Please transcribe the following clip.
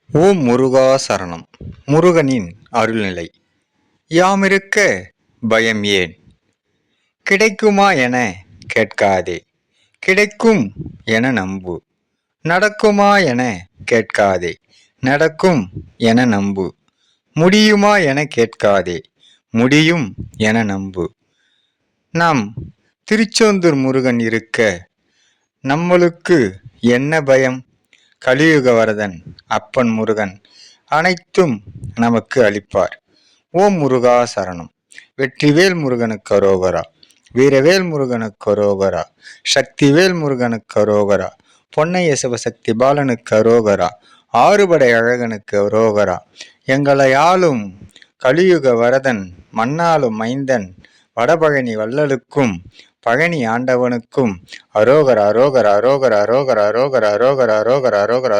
ஓம் முருகா சரணம். முருகனின் அருள்நிலை. யாமிருக்க பயம் ஏன்? கிடைக்குமா என கேட்காதே, கிடைக்கும் என நம்பு. நடக்குமா என கேட்காதே, நடக்கும் என நம்பு. முடியுமா என கேட்காதே, முடியும் என நம்பு. நம் திருச்செந்தூர் முருகன் இருக்க நம்மளுக்கு என்ன பயம்? கலியுக வரதன் அப்பன் முருகன் அனைத்தும் நமக்கு அளிப்பார். ஓம் முருகா சரணம். வெற்றிவேல் முருகனுக்கு அரோகரா, வீரவேல் முருகனுக்கு அரோகரா, சக்திவேல் முருகனுக்கு அரோகரா, பொன்னைய சிவசக்தி பாலனுக்கு அரோகரா, ஆறுபடை அழகனுக்கு அரோகரா. எங்களை ஆளும் கலியுக வரதன் மண்ணாளும் மைந்தன் வடபழனி வள்ளலுக்கும் பழனி ஆண்டவனுக்கும் அரோகரா அரோகரா அரோகரா அரோகரா அரோகரா அரோகரா அரோகரா அரோகரா அரோகரா.